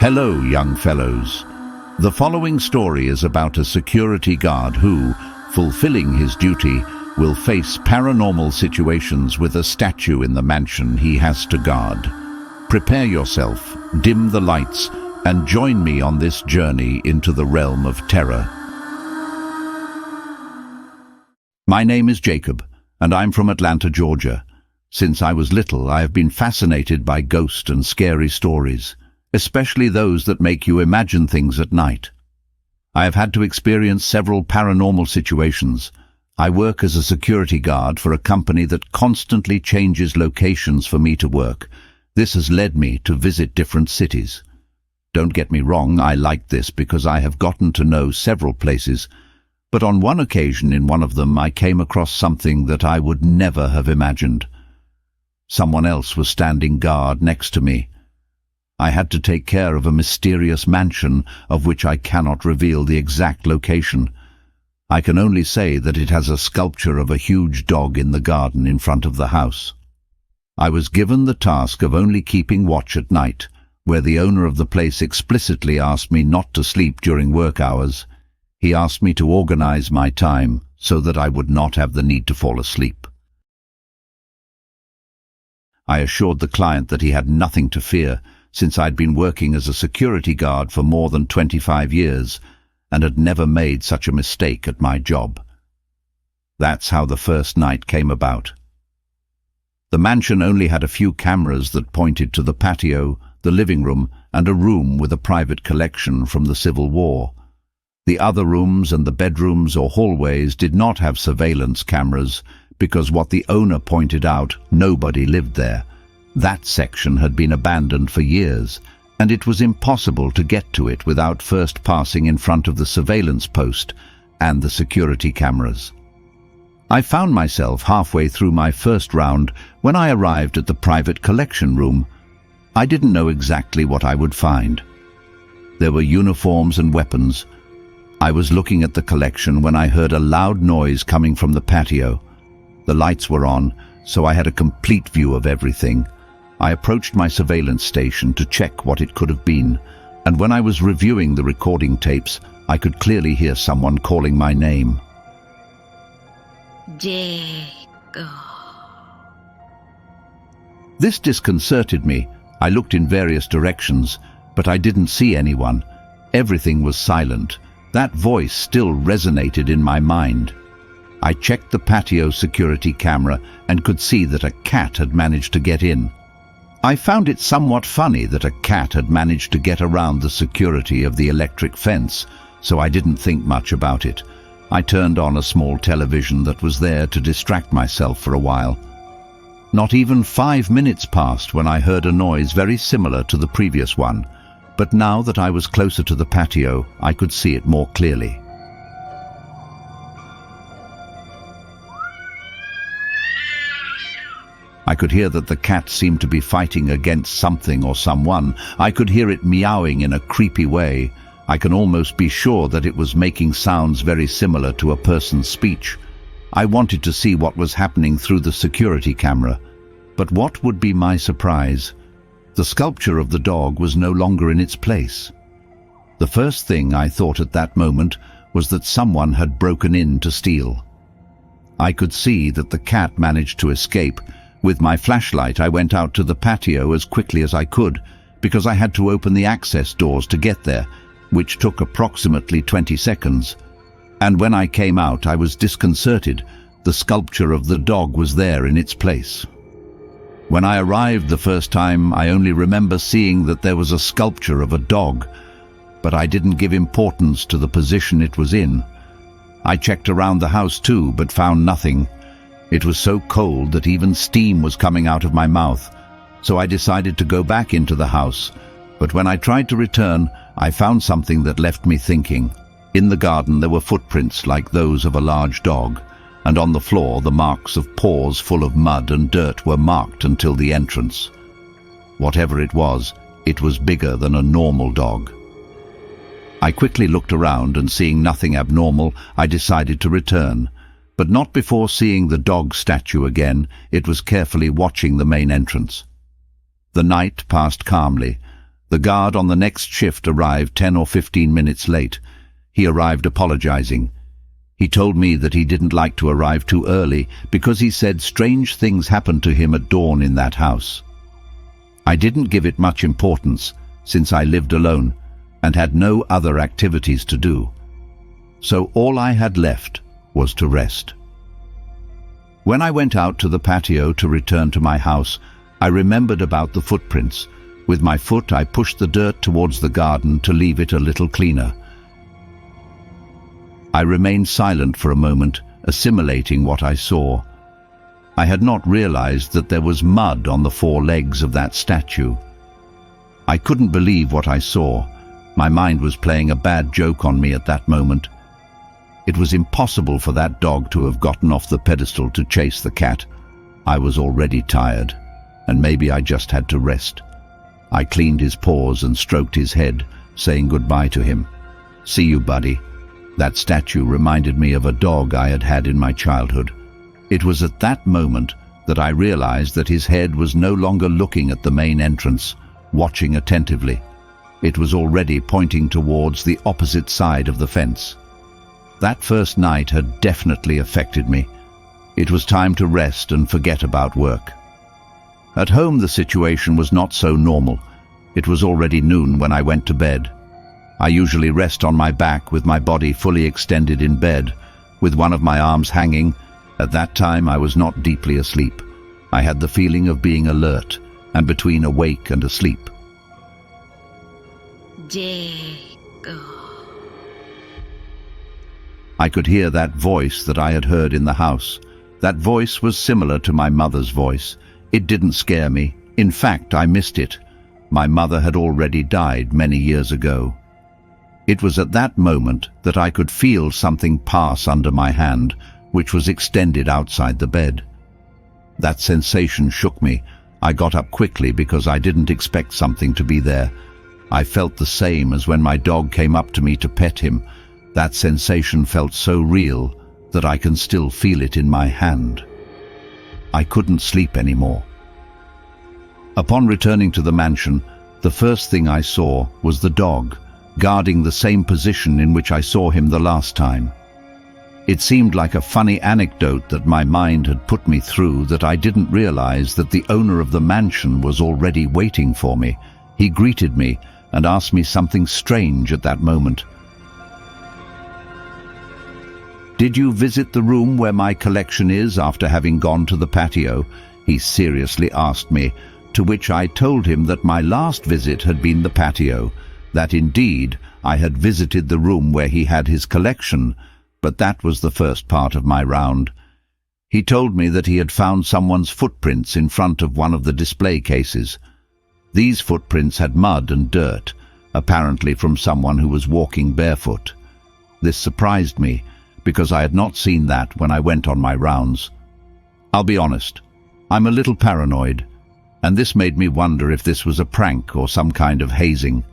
Hello, young fellows. The following story is about a security guard who, fulfilling his duty, will face paranormal situations with a statue in the mansion he has to guard. Prepare yourself, dim the lights, and join me on this journey into the realm of terror. My name is Jacob, and I'm from Atlanta, Georgia. Since I was little, I have been fascinated by ghost and scary stories, especially those that make you imagine things at night. I have had to experience several paranormal situations. I work as a security guard for a company that constantly changes locations for me to work. This has led me to visit different cities. Don't get me wrong, I like this because I have gotten to know several places, but on one occasion in one of them I came across something that I would never have imagined. Someone else was standing guard next to me. I had to take care of a mysterious mansion of which I cannot reveal the exact location. I can only say that it has a sculpture of a huge dog in the garden in front of the house. I was given the task of only keeping watch at night, where the owner of the place explicitly asked me not to sleep during work hours. He asked me to organize my time so that I would not have the need to fall asleep. I assured the client that he had nothing to fear, since I'd been working as a security guard for more than 25 years and had never made such a mistake at my job. That's how the first night came about. The mansion only had a few cameras that pointed to the patio, the living room, and a room with a private collection from the Civil War. The other rooms and the bedrooms or hallways did not have surveillance cameras because what the owner pointed out, nobody lived there. That section had been abandoned for years, and it was impossible to get to it without first passing in front of the surveillance post and the security cameras. I found myself halfway through my first round when I arrived at the private collection room. I didn't know exactly what I would find. There were uniforms and weapons. I was looking at the collection when I heard a loud noise coming from the patio. The lights were on, so I had a complete view of everything. I approached my surveillance station to check what it could have been, and when I was reviewing the recording tapes, I could clearly hear someone calling my name. Jacob. This disconcerted me. I looked in various directions, but I didn't see anyone. Everything was silent. That voice still resonated in my mind. I checked the patio security camera and could see that a cat had managed to get in. I found it somewhat funny that a cat had managed to get around the security of the electric fence, so I didn't think much about it. I turned on a small television that was there to distract myself for a while. Not even 5 minutes passed when I heard a noise very similar to the previous one, but now that I was closer to the patio, I could see it more clearly. I could hear that the cat seemed to be fighting against something or someone. I could hear it meowing in a creepy way. I can almost be sure that it was making sounds very similar to a person's speech. I wanted to see what was happening through the security camera. But what would be my surprise? The sculpture of the dog was no longer in its place. The first thing I thought at that moment was that someone had broken in to steal. I could see that the cat managed to escape. With my flashlight, I went out to the patio as quickly as I could, because I had to open the access doors to get there, which took approximately 20 seconds. And when I came out, I was disconcerted. The sculpture of the dog was there in its place. When I arrived the first time, I only remember seeing that there was a sculpture of a dog, but I didn't give importance to the position it was in. I checked around the house too, but found nothing. It was so cold that even steam was coming out of my mouth, so I decided to go back into the house. But when I tried to return, I found something that left me thinking. In the garden there were footprints like those of a large dog, and on the floor the marks of paws full of mud and dirt were marked until the entrance. Whatever it was bigger than a normal dog. I quickly looked around, and seeing nothing abnormal, I decided to return. But not before seeing the dog statue again. It was carefully watching the main entrance. The night passed calmly. The guard on the next shift arrived 10 or 15 minutes late. He arrived apologizing. He told me that he didn't like to arrive too early because he said strange things happened to him at dawn in that house. I didn't give it much importance since I lived alone and had no other activities to do. So all I had left was to rest. When I went out to the patio to return to my house, I remembered about the footprints. With my foot, I pushed the dirt towards the garden to leave it a little cleaner. I remained silent for a moment, assimilating what I saw. I had not realized that there was mud on the four legs of that statue. I couldn't believe what I saw. My mind was playing a bad joke on me at that moment. It was impossible for that dog to have gotten off the pedestal to chase the cat. I was already tired, and maybe I just had to rest. I cleaned his paws and stroked his head, saying goodbye to him. "See you, buddy." That statue reminded me of a dog I had had in my childhood. It was at that moment that I realized that his head was no longer looking at the main entrance, watching attentively. It was already pointing towards the opposite side of the fence. That first night had definitely affected me. It was time to rest and forget about work. At home, the situation was not so normal. It was already noon when I went to bed. I usually rest on my back with my body fully extended in bed, with one of my arms hanging. At that time, I was not deeply asleep. I had the feeling of being alert and between awake and asleep. Jacob. I could hear that voice that I had heard in the house. That voice was similar to my mother's voice. It didn't scare me. In fact, I missed it. My mother had already died many years ago. It was at that moment that I could feel something pass under my hand, which was extended outside the bed. That sensation shook me. I got up quickly because I didn't expect something to be there. I felt the same as when my dog came up to me to pet him. That sensation felt so real that I can still feel it in my hand. I couldn't sleep anymore. Upon returning to the mansion, the first thing I saw was the dog, guarding the same position in which I saw him the last time. It seemed like a funny anecdote that my mind had put me through that I didn't realize that the owner of the mansion was already waiting for me. He greeted me and asked me something strange at that moment. "Did you visit the room where my collection is after having gone to the patio?" he seriously asked me, to which I told him that my last visit had been the patio, that indeed I had visited the room where he had his collection, but that was the first part of my round. He told me that he had found someone's footprints in front of one of the display cases. These footprints had mud and dirt, apparently from someone who was walking barefoot. This surprised me, because I had not seen that when I went on my rounds. I'll be honest, I'm a little paranoid, and this made me wonder if this was a prank or some kind of hazing.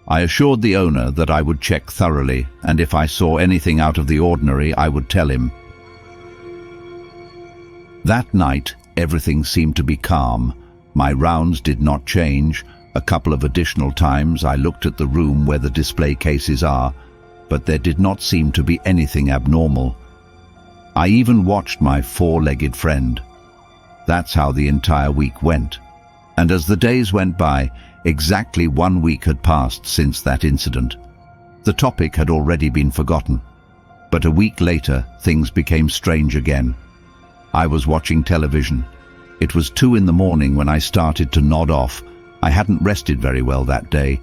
I assured the owner that I would check thoroughly, and if I saw anything out of the ordinary, I would tell him. That night, everything seemed to be calm. My rounds did not change. A couple of additional times I looked at the room where the display cases are, but there did not seem to be anything abnormal. I even watched my four-legged friend. That's how the entire week went. And as the days went by, exactly 1 week had passed since that incident. The topic had already been forgotten. But a week later, things became strange again. I was watching television. It was 2 in the morning when I started to nod off. I hadn't rested very well that day,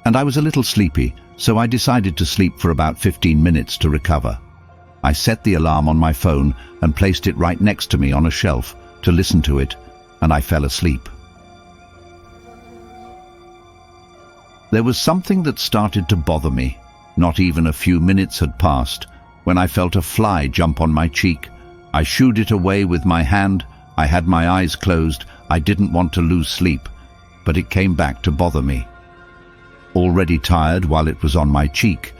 and I was a little sleepy, so I decided to sleep for about 15 minutes to recover. I set the alarm on my phone and placed it right next to me on a shelf to listen to it, and I fell asleep. There was something that started to bother me. Not even a few minutes had passed when I felt a fly jump on my cheek. I shooed it away with my hand. I had my eyes closed. I didn't want to lose sleep, but it came back to bother me. Already tired while it was on my cheek,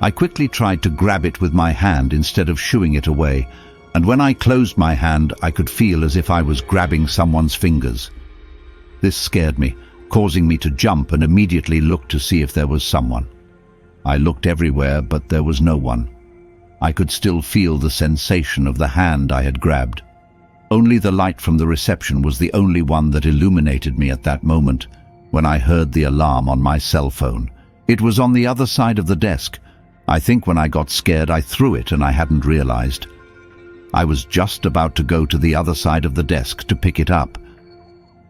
I quickly tried to grab it with my hand instead of shooing it away, and when I closed my hand, I could feel as if I was grabbing someone's fingers. This scared me. causing me to jump and immediately look to see if there was someone. I looked everywhere, but there was no one. I could still feel the sensation of the hand I had grabbed. Only the light from the reception was the only one that illuminated me at that moment, when I heard the alarm on my cell phone. It was on the other side of the desk. I think when I got scared, I threw it and I hadn't realized. I was just about to go to the other side of the desk to pick it up.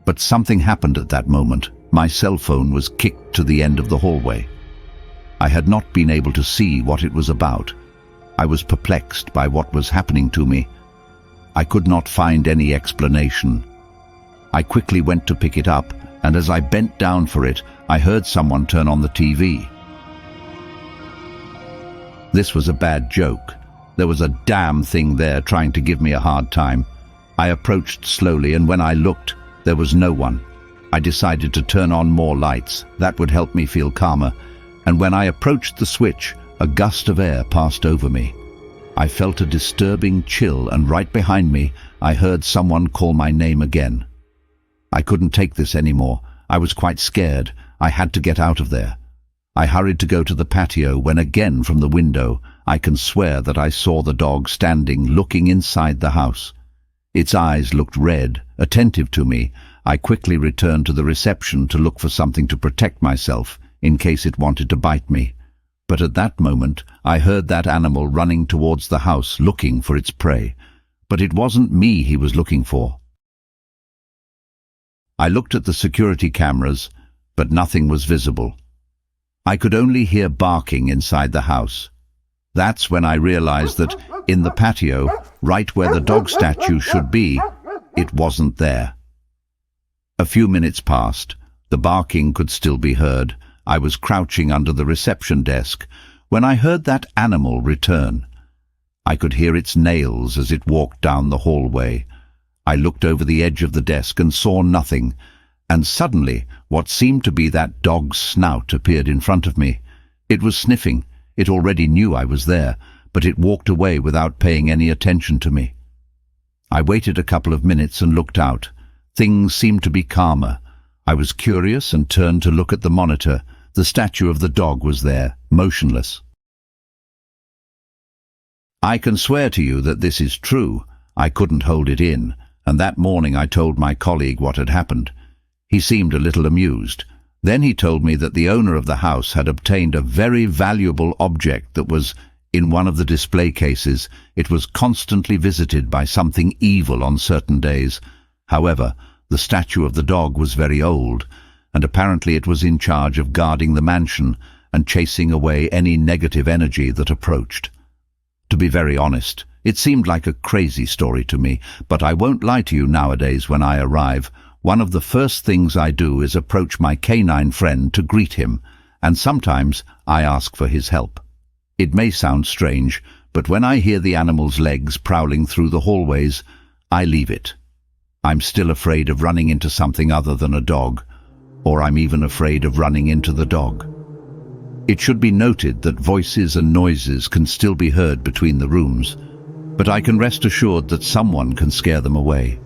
But something happened at that moment. My cell phone was kicked to the end of the hallway. I had not been able to see what it was about. I was perplexed by what was happening to me. I could not find any explanation. I quickly went to pick it up, and as I bent down for it, I heard someone turn on the TV. This was a bad joke. There was a damn thing there trying to give me a hard time. I approached slowly, and when I looked, there was no one. I decided to turn on more lights. That would help me feel calmer. And when I approached the switch, a gust of air passed over me. I felt a disturbing chill, and right behind me, I heard someone call my name again. I couldn't take this anymore. I was quite scared. I had to get out of there. I hurried to go to the patio when again from the window, I can swear that I saw the dog standing, looking inside the house. Its eyes looked red, attentive to me. I quickly returned to the reception to look for something to protect myself in case it wanted to bite me. But at that moment, I heard that animal running towards the house looking for its prey. But it wasn't me he was looking for. I looked at the security cameras, but nothing was visible. I could only hear barking inside the house. That's when I realized that in the patio, right where the dog statue should be, it wasn't there. A few minutes passed. The barking could still be heard. I was crouching under the reception desk when I heard that animal return. I could hear its nails as it walked down the hallway. I looked over the edge of the desk and saw nothing, and suddenly what seemed to be that dog's snout appeared in front of me. It was sniffing. It already knew I was there, but it walked away without paying any attention to me. I waited a couple of minutes and looked out. Things seemed to be calmer. I was curious and turned to look at the monitor. The statue of the dog was there, motionless. I can swear to you that this is true. I couldn't hold it in, and that morning I told my colleague what had happened. He seemed a little amused. Then he told me that the owner of the house had obtained a very valuable object that was in one of the display cases. It was constantly visited by something evil on certain days. However, the statue of the dog was very old, and apparently it was in charge of guarding the mansion and chasing away any negative energy that approached. To be very honest, it seemed like a crazy story to me, but I won't lie to you. Nowadays, when I arrive, one of the first things I do is approach my canine friend to greet him, and sometimes I ask for his help. It may sound strange, but when I hear the animal's legs prowling through the hallways, I leave it. I'm still afraid of running into something other than a dog, or I'm even afraid of running into the dog. It should be noted that voices and noises can still be heard between the rooms, but I can rest assured that someone can scare them away.